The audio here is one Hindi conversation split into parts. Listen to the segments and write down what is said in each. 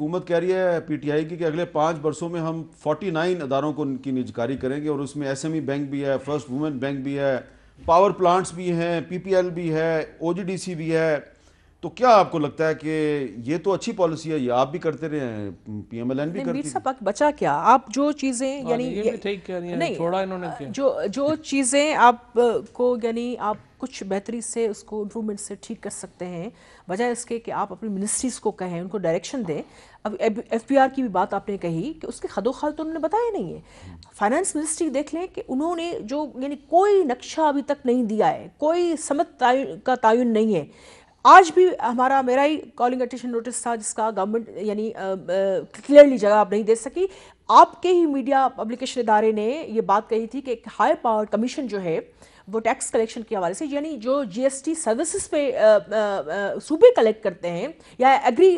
हुकूमत कह रही है पीटीआई की कि अगले 5 वर्षों में हम 49 अदारों को की निजकारी करेंगे और उसमें एसएमई बैंक भी है, फर्स्ट वुमेन बैंक भी है, पावर प्लांट्स भी हैं, पीपीएल भी है, ओजीडीसी भी है। तो क्या आपको लगता है कि ये तो अच्छी पॉलिसी है, ये आप भी करते रहे हैं, पीएमएलएन भी नहीं मीर करती थी? साहब बचा क्या, आप जो चीज़ें हाँ यानी ये भी ठीक कह रही हैं, नहीं छोड़ा इन्होंने क्या। जो चीज़ें आप को यानी आप कुछ बेहतरी से उसको इम्प्रूवमेंट से ठीक कर सकते हैं, बजाय इसके कि आप अपनी मिनिस्ट्रीज़ को कहें, उनको डायरेक्शन दें। अब एफपीआर की भी बात आपने कही कि उसके खदोखाल तो उन्होंने बताया नहीं है। फाइनेंस मिनिस्ट्री देख लें कि उन्होंने जो यानी कोई नक्शा अभी तक नहीं दिया है, कोई समत का तयन नहीं है। आज भी मेरा ही कॉलिंग अटेंशन नोटिस था जिसका गवर्नमेंट यानी क्लियरली जवाब नहीं दे सकी। आपके ही मीडिया पब्लिकेशन इदारे ने ये बात कही थी कि एक हाई पावर कमीशन जो है वो टैक्स कलेक्शन के हवाले से, यानी जो जीएसटी सर्विसेज पे सूबे कलेक्ट करते हैं या एग्री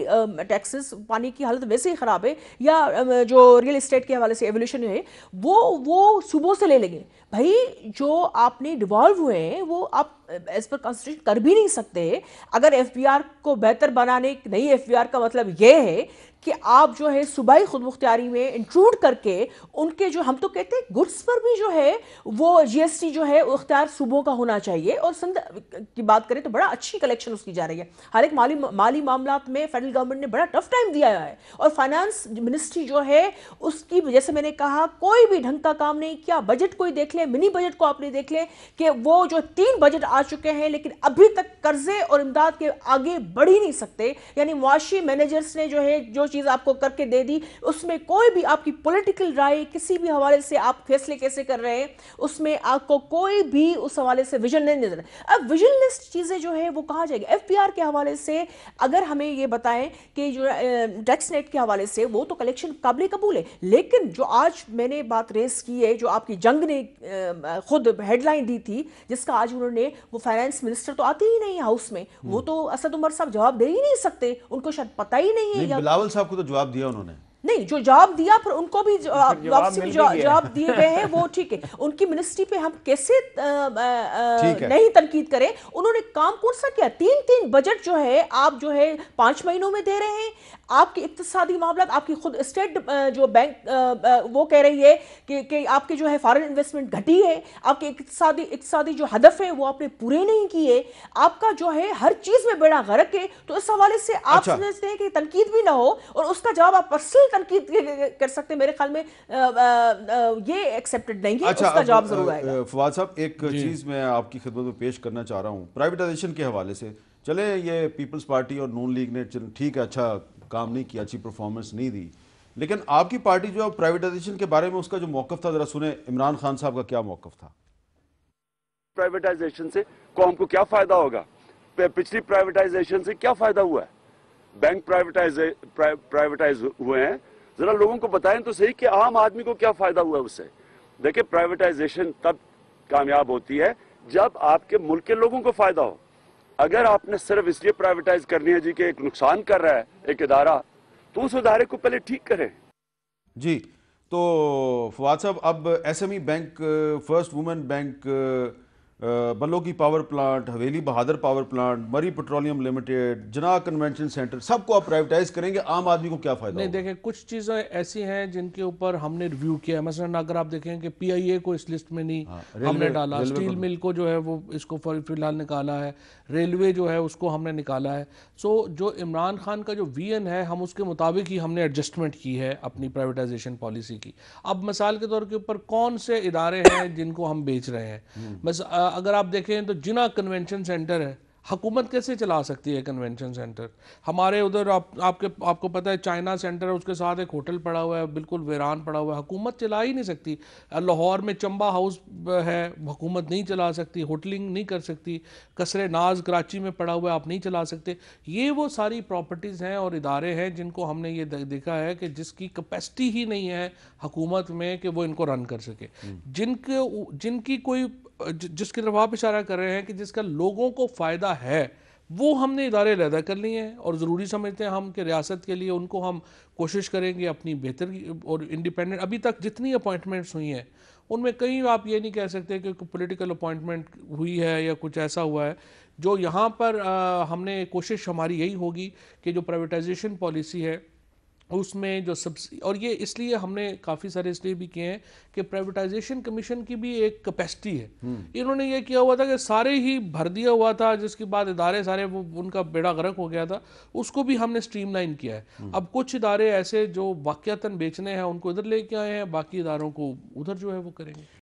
टैक्सेस, पानी की हालत वैसे ही ख़राब है, या जो रियल एस्टेट के हवाले से एवोल्यूशन है वो सूबों से ले लेंगे। भाई जो आपने डिवॉल्व हुए हैं वो आप एज पर कॉन्स्टिट्यूशन कर भी नहीं सकते। अगर एफबीआर को बेहतर बनाने, नई एफबीआर का मतलब ये है कि आप जो है सूबाई खुद मुख्तियारी में इंक्लूड करके उनके जो, हम तो कहते हैं गुड्स पर भी जो है वो जीएसटी जो है इख्तियार सूबों का होना चाहिए। और सिंध की बात करें तो बड़ा अच्छी कलेक्शन उसकी जा रही है। हालांकि माली मामलात में फेडरल गवर्नमेंट ने बड़ा टफ टाइम दिया है और फाइनेंस मिनिस्ट्री जो है उसकी, जैसे मैंने कहा, कोई भी ढंग का काम नहीं किया। बजट कोई देख ले, मिनी बजट को आपने देख ले कि वो जो 3 बजट आ चुके हैं लेकिन अभी तक कर्जे और इमदाद के आगे बढ़ ही नहीं सकते। यानी मुआशी मैनेजर्स ने जो है जो चीज़ आपको करके दे दी, उसमें कोई भी आपकी पॉलिटिकल राय, किसी भी हवाले से आप फैसले कैसे कर रहे हैं, उसमें आपको कोई भी उस हवाले से विजन नहीं नजर। अब विजनलिस्ट चीज़ें जो है वो कहाँ जाएगी? एफपीआर के हवाले से अगर हमें ये बताएं कि जो टैक्स नेट के हवाले से वो तो कलेक्शन काबिल कबूल है, लेकिन जो आज मैंने बात रेस की है, जो आपकी जंग ने खुद हेडलाइन दी थी, जिसका आज उन्होंने, वो फाइनेंस मिनिस्टर तो आते ही नहीं हाउस में, वो तो असद उमर साहब जवाब दे ही नहीं सकते, उनको शायद पता ही नहीं है। बिलावल साहब को तो जवाब दिया उन्होंने। नहीं, जो जवाब दिया फिर उनको भी वापसी में जवाब दिए गए हैं, वो ठीक है। उनकी मिनिस्ट्री पे हम कैसे नहीं तनकीद करें? उन्होंने काम कौन सा किया? 3 बजट जो है आप जो है 5 महीनों में दे रहे हैं। आपके इक्तिसादी मामला, आपकी खुद स्टेट जो बैंक वो कह रही है कि आपके जो है फॉरेन इन्वेस्टमेंट घटी है, आपके इक्तिसादी जो हदफ है वो आपने पूरे नहीं किए, आपका जो है हर चीज में बेड़ा गर्क है। तो इस हवाले से आप समझते हैं कि तनकीद भी ना हो और उसका जवाब आप पर्सनल तनकीद कर सकते हैं। मेरे ख्याल में ये एक्सेप्टेड नहीं है। उसका जवाब जरूर आएगा। फवाद साहब, एक चीज मैं आपकी खिदमत में पेश करना चाह रहा हूँ प्राइवेटाइजेशन के हवाले से। चले ये पीपल्स पार्टी और नून लीग ने ठीक है अच्छा काम नहीं किया, अच्छी परफॉर्मेंस नहीं दी, लेकिन आपकी पार्टी जो प्राइवेटाइजेशन के बारे में उसका जो मौकफ था, जरा सुने इमरान खान साहब का क्या मौकफ था। प्राइवेटाइजेशन से कौम को क्या फायदा होगा? पिछली प्राइवेटाइजेशन से क्या फायदा हुआ है? बैंक प्राइवेटाइज हुए हैं, जरा लोगों को बताएं तो सही कि आम आदमी को क्या फायदा हुआ है उससे। देखिए, प्राइवेटाइजेशन तब कामयाब होती है जब आपके मुल्क के लोगों को फायदा हो। अगर आपने सिर्फ इसलिए प्राइवेटाइज करनी है जी कि एक नुकसान कर रहा है एक इदारा, तो उस इदारे को पहले ठीक करें। जी, तो फवाद साहब, अब SME Bank, First Women Bank, Balloki Power Plant, Haveli Bahadur Power Plant, Mari Petroleum Limited, Jinnah Convention Centre, सबको आप प्राइवेटाइज करेंगे, आम आदमी को क्या फायदा? नहीं, देखें, कुछ चीज़ें ऐसी हैं जिनके ऊपर हमने रिव्यू किया है। मसलन अगर आप देखें कि पीआईए को इस लिस्ट में नहीं हमने डाला, स्टील मिल को जो है वो इसको फिलहाल निकाला है, रेलवे जो है उसको हमने निकाला है। सो जो इमरान खान का जो वीएन है, हम उसके मुताबिक ही हमने एडजस्टमेंट की है अपनी प्राइवेटाइजेशन पॉलिसी की। अब मिसाल के तौर के ऊपर कौन से इदारे हैं जिनको हम बेच रहे हैं? बस अगर आप देखें तो जिना कन्वेंशन सेंटर है, हुकूमत कैसे चला सकती है कन्वेंशन सेंटर? हमारे उधर आपको पता है चाइना सेंटर है, उसके साथ एक होटल पड़ा हुआ है, बिल्कुल वीरान पड़ा हुआ है, हुकूमत चला ही नहीं सकती। लाहौर में चंबा हाउस है, हुकूमत नहीं चला सकती, होटलिंग नहीं कर सकती। कसरे नाज कराची में पड़ा हुआ है, आप नहीं चला सकते। ये वो सारी प्रॉपर्टीज़ हैं और इदारे हैं जिनको हमने ये देखा है कि जिसकी कैपेसिटी ही नहीं है हुकूमत में कि वो इनको रन कर सके। जिनकी कोई, जिसकी तरफ आप इशारा कर रहे हैं कि जिसका लोगों को फ़ायदा है, वो हमने इदारे अलहदा कर लिए हैं और ज़रूरी समझते हैं हम कि रियासत के लिए उनको हम कोशिश करेंगे अपनी बेहतर और इंडिपेंडेंट। अभी तक जितनी अपॉइंटमेंट्स हुई हैं उनमें कहीं आप ये नहीं कह सकते कि पॉलिटिकल अपॉइंटमेंट हुई है या कुछ ऐसा हुआ है। जो यहाँ पर हमने कोशिश हमारी यही होगी कि जो प्राइवेटाइजेशन पॉलिसी है उसमें जो और ये इसलिए हमने काफ़ी सारे इसलिए भी किए हैं कि प्राइवेटाइजेशन कमीशन की भी एक कैपेसिटी है। इन्होंने ये किया हुआ था कि सारे ही भर दिया हुआ था, जिसके बाद इदारे सारे वो उनका बेड़ा गर्क हो गया था, उसको भी हमने स्ट्रीमलाइन किया है। अब कुछ इदारे ऐसे जो वाकयातन बेचने हैं उनको इधर लेके आए हैं, बाकी इदारों को उधर जो है वो करेंगे।